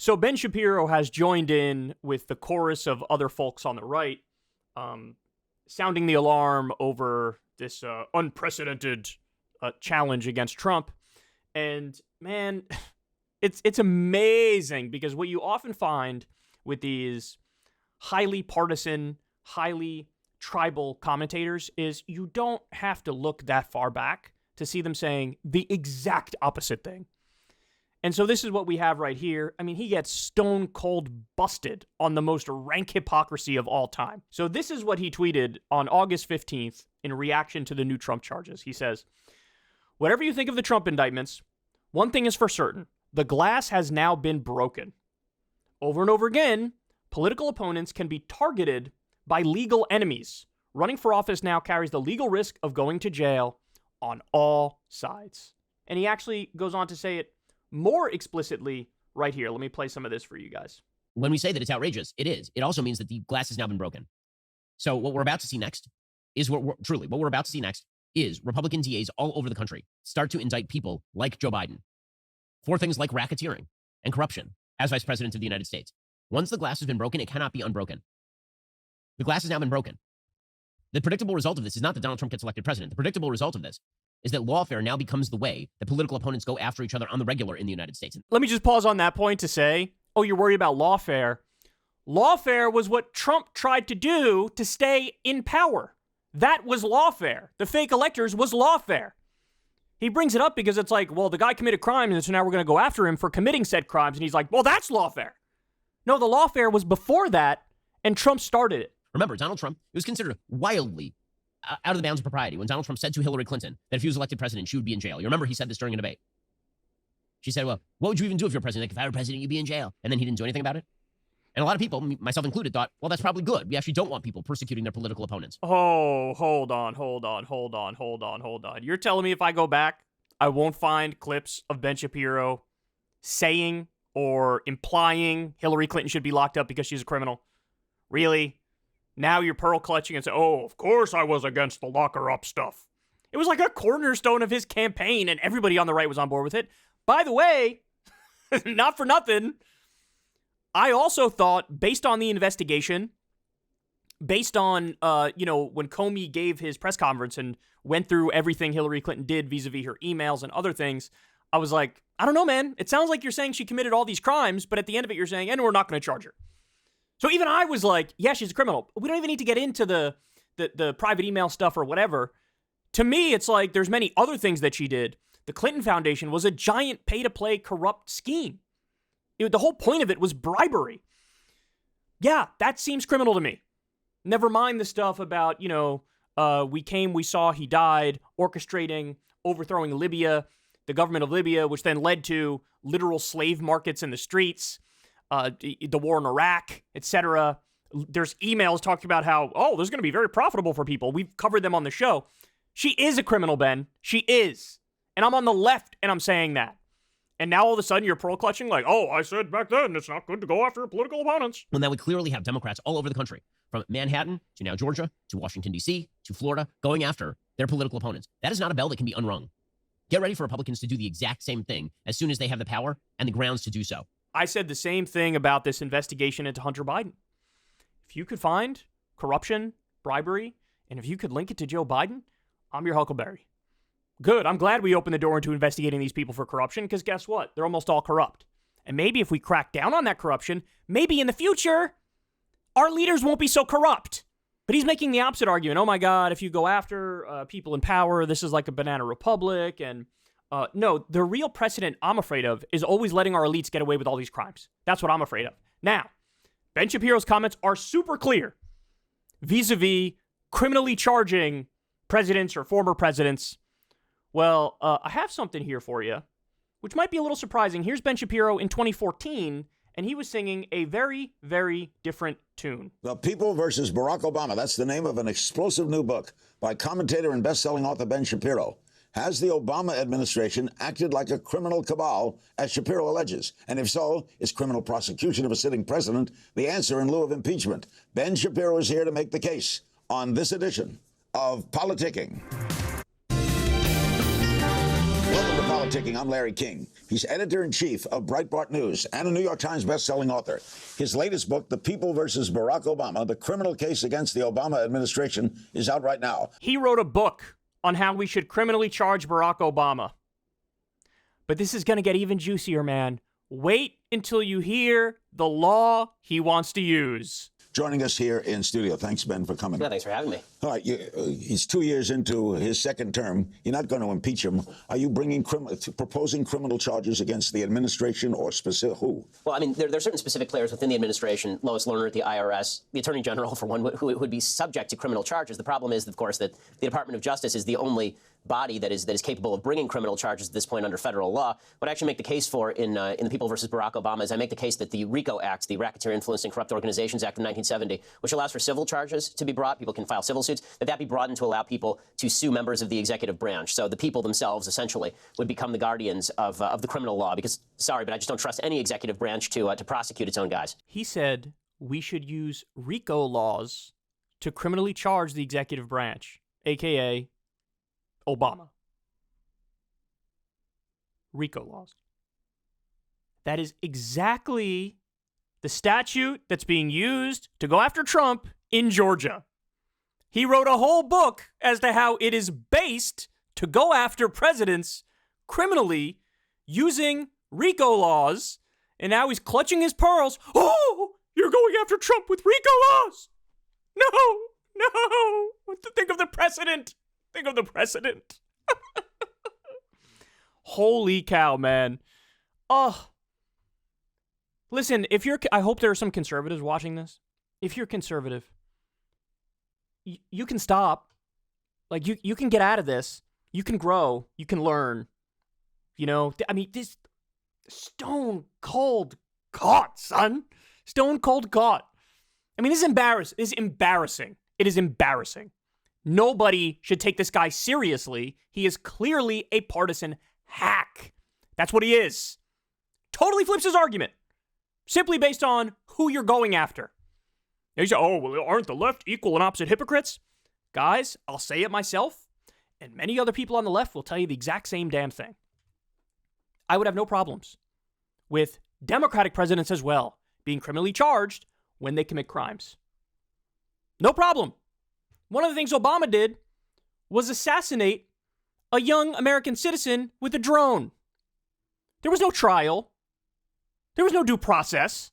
So Ben Shapiro has joined in with the chorus of other folks on the right, sounding the alarm over this unprecedented challenge against Trump. And man, it's amazing, because what you often find with these highly partisan, highly tribal commentators is you don't have to look that far back to see them saying the exact opposite thing. And so this is what we have right here. I mean, he gets stone cold busted on the most rank hypocrisy of all time. So this is what he tweeted on August 15th in reaction to the new Trump charges. He says, "Whatever you think of the Trump indictments, one thing is for certain. The glass has now been broken. Over and over again, political opponents can be targeted by legal enemies. Running for office now carries the legal risk of going to jail on all sides." And he actually goes on to say it more explicitly right here. Let me play some of this for you guys. When we say that it's outrageous, it is. It also means that the glass has now been broken. So what we're about to see next is what we're about to see next is Republican DAs all over the country start to indict people like Joe Biden for things like racketeering and corruption as vice president of the United States. Once the glass has been broken, it cannot be unbroken. The glass has now been broken. The predictable result of this is not that Donald Trump gets elected president. The predictable result of this is that lawfare now becomes the way that political opponents go after each other on the regular in the United States. Let me just pause on that point to say, oh, you're worried about lawfare. Lawfare was what Trump tried to do to stay in power. That was lawfare. The fake electors was lawfare. He brings it up because it's like, well, the guy committed crimes, and so now we're going to go after him for committing said crimes. And he's like, well, that's lawfare. No, the lawfare was before that, and Trump started it. Remember, Donald Trump, it was considered wildly out of the bounds of propriety when Donald Trump said to Hillary Clinton that if he was elected president, she would be in jail. You remember he said this during a debate. She said, well, what would you even do if you're president? Like, if I were president, you'd be in jail. And then he didn't do anything about it. And a lot of people, myself included, thought, well, that's probably good. We actually don't want people persecuting their political opponents. Oh, hold on. You're telling me if I go back, I won't find clips of Ben Shapiro saying or implying Hillary Clinton should be locked up because she's a criminal? Really? Now you're pearl clutching and say, oh, of course I was against the lock her up stuff. It was like a cornerstone of his campaign, and everybody on the right was on board with it. By the way, not for nothing, I also thought, based on the investigation, based on, when Comey gave his press conference and went through everything Hillary Clinton did vis-a-vis her emails and other things, I was like, I don't know, man. It sounds like you're saying she committed all these crimes, but at the end of it, you're saying, and we're not going to charge her. So even I was like, yeah, she's a criminal. We don't even need to get into the private email stuff or whatever. To me, it's like there's many other things that she did. The Clinton Foundation was a giant pay-to-play corrupt scheme. The whole point of it was bribery. Yeah, that seems criminal to me. Never mind the stuff about, we saw, he died, orchestrating, overthrowing Libya, the government of Libya, which then led to literal slave markets in the streets. The war in Iraq, etc. There's emails talking about how, this is going to be very profitable for people. We've covered them on the show. She is a criminal, Ben. She is. And I'm on the left, and I'm saying that. And now all of a sudden you're pearl clutching like, I said back then it's not good to go after political opponents. When that would clearly have Democrats all over the country, from Manhattan to now Georgia to Washington, D.C. to Florida, going after their political opponents. That is not a bell that can be unrung. Get ready for Republicans to do the exact same thing as soon as they have the power and the grounds to do so. I said the same thing about this investigation into Hunter Biden. If you could find corruption, bribery, and if you could link it to Joe Biden, I'm your Huckleberry. Good. I'm glad we opened the door into investigating these people for corruption, because guess what? They're almost all corrupt. And maybe if we crack down on that corruption, maybe in the future, our leaders won't be so corrupt. But he's making the opposite argument. Oh my God, if you go after people in power, this is like a banana republic, and no, the real precedent I'm afraid of is always letting our elites get away with all these crimes. That's what I'm afraid of. Now, Ben Shapiro's comments are super clear vis-a-vis criminally charging presidents or former presidents. Well, I have something here for you, which might be a little surprising. Here's Ben Shapiro in 2014, and he was singing a very, very different tune. The People versus Barack Obama. That's the name of an explosive new book by commentator and best-selling author Ben Shapiro. Has the Obama administration acted like a criminal cabal, as Shapiro alleges? And if so, is criminal prosecution of a sitting president the answer in lieu of impeachment? Ben Shapiro is here to make the case on this edition of Politicking. Welcome to Politicking. I'm Larry King. He's editor-in-chief of Breitbart News and a New York Times best-selling author. His latest book, The People versus Barack Obama, The Criminal Case Against the Obama Administration, is out right now. He wrote a book on how we should criminally charge Barack Obama. But this is going to get even juicier, man. Wait until you hear the law he wants to use. Joining us here in studio. Thanks, Ben, for coming. Yeah, thanks for having me. All right, he's 2 years into his second term. You're not going to impeach him. Are you proposing criminal charges against the administration or specific who? Well, I mean, there are certain specific players within the administration, Lois Lerner at the IRS, the Attorney General, for one, who would be subject to criminal charges. The problem is, of course, that the Department of Justice is the only body that is capable of bringing criminal charges at this point under federal law. What I actually make the case for in the People versus Barack Obama is I make the case that the RICO Act, the Racketeer Influenced and Corrupt Organizations Act of 1970, which allows for civil charges to be brought, people can file civil suits, that be broadened to allow people to sue members of the executive branch. So the people themselves, essentially, would become the guardians of the criminal law because, sorry, but I just don't trust any executive branch to prosecute its own guys. He said we should use RICO laws to criminally charge the executive branch, a.k.a. Obama. RICO laws. That is exactly the statute that's being used to go after Trump in Georgia. He wrote a whole book as to how it is based to go after presidents criminally using RICO laws, and now he's clutching his pearls. Oh, you're going after Trump with RICO laws. No. Think of the precedent. Think of the precedent. Holy cow, man. Oh. Listen, I hope there are some conservatives watching this. If you're conservative, you can stop. Like, you can get out of this. You can grow. You can learn. You know, I mean, this stone cold caught, son. Stone cold caught. I mean, this is embarrassing. It is embarrassing. Nobody should take this guy seriously. He is clearly a partisan hack. That's what he is. Totally flips his argument. Simply based on who you're going after. They say, oh, well, aren't the left equal and opposite hypocrites? Guys, I'll say it myself, and many other people on the left will tell you the exact same damn thing. I would have no problems with Democratic presidents as well being criminally charged when they commit crimes. No problem. One of the things Obama did was assassinate a young American citizen with a drone. There was no trial. There was no due process.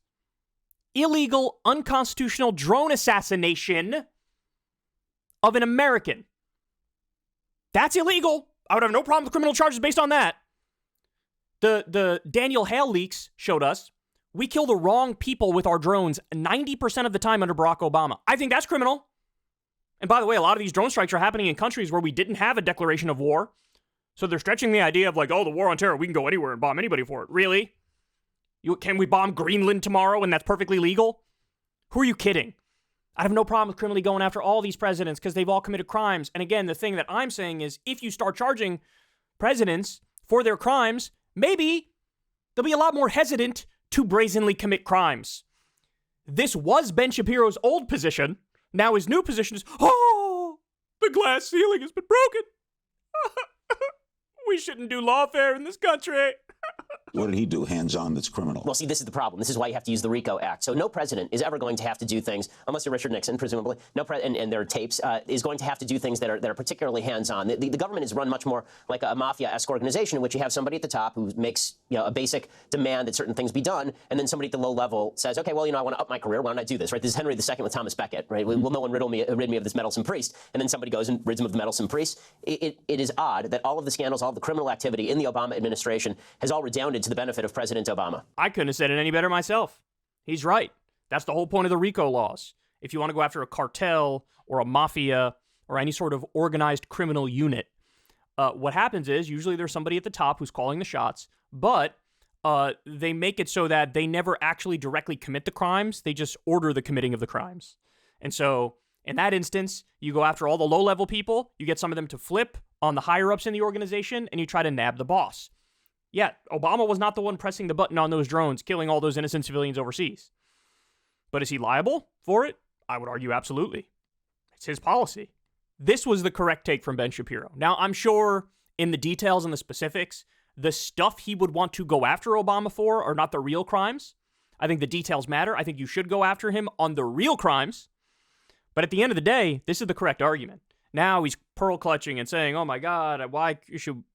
Illegal, unconstitutional drone assassination of an American. That's illegal. I would have no problem with criminal charges based on that. The Daniel Hale leaks showed us we kill the wrong people with our drones 90% of the time under Barack Obama. I think that's criminal. And by the way, a lot of these drone strikes are happening in countries where we didn't have a declaration of war. So they're stretching the idea of like, oh, the war on terror, we can go anywhere and bomb anybody for it. Really? Can we bomb Greenland tomorrow and that's perfectly legal? Who are you kidding? I have no problem with criminally going after all these presidents because they've all committed crimes. And again, the thing that I'm saying is if you start charging presidents for their crimes, maybe they'll be a lot more hesitant to brazenly commit crimes. This was Ben Shapiro's old position. Now his new position is, oh, the glass ceiling has been broken. We shouldn't do lawfare in this country. What did he do hands-on that's criminal? Well, see, this is the problem. This is why you have to use the RICO Act. So no president is ever going to have to do things, unless you're Richard Nixon, presumably, and there are tapes, is going to have to do things that are particularly hands-on. The government is run much more like a mafia-esque organization in which you have somebody at the top who makes a basic demand that certain things be done, and then somebody at the low level says, okay, well, I want to up my career. Why don't I do this, right? This is Henry II with Thomas Becket, right? Will no one rid me of this meddlesome priest? And then somebody goes and rids him of the meddlesome priest. It is odd that all of the scandals, all of the criminal activity in the Obama administration has all redounded to the benefit of President Obama. I couldn't have said it any better myself. He's right. That's the whole point of the RICO laws. If you want to go after a cartel or a mafia or any sort of organized criminal unit, what happens is usually there's somebody at the top who's calling the shots, but they make it so that they never actually directly commit the crimes. They just order the committing of the crimes. And so in that instance, you go after all the low-level people, you get some of them to flip on the higher-ups in the organization, and you try to nab the boss. Yeah, Obama was not the one pressing the button on those drones, killing all those innocent civilians overseas. But is he liable for it? I would argue absolutely. It's his policy. This was the correct take from Ben Shapiro. Now, I'm sure in the details and the specifics, the stuff he would want to go after Obama for are not the real crimes. I think the details matter. I think you should go after him on the real crimes. But at the end of the day, this is the correct argument. Now he's pearl clutching and saying, "Oh my God,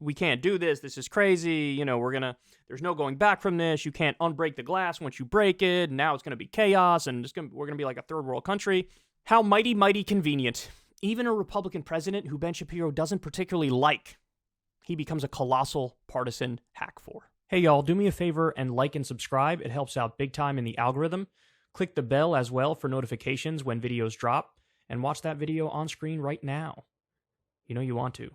we can't do this. This is crazy. There's no going back from this. You can't unbreak the glass once you break it. And now it's going to be chaos, and we're going to be like a third world country." How mighty, mighty convenient. Even a Republican president who Ben Shapiro doesn't particularly like, he becomes a colossal partisan hack for. Hey y'all, do me a favor and like and subscribe. It helps out big time in the algorithm. Click the bell as well for notifications when videos drop, and watch that video on screen right now. You know you want to.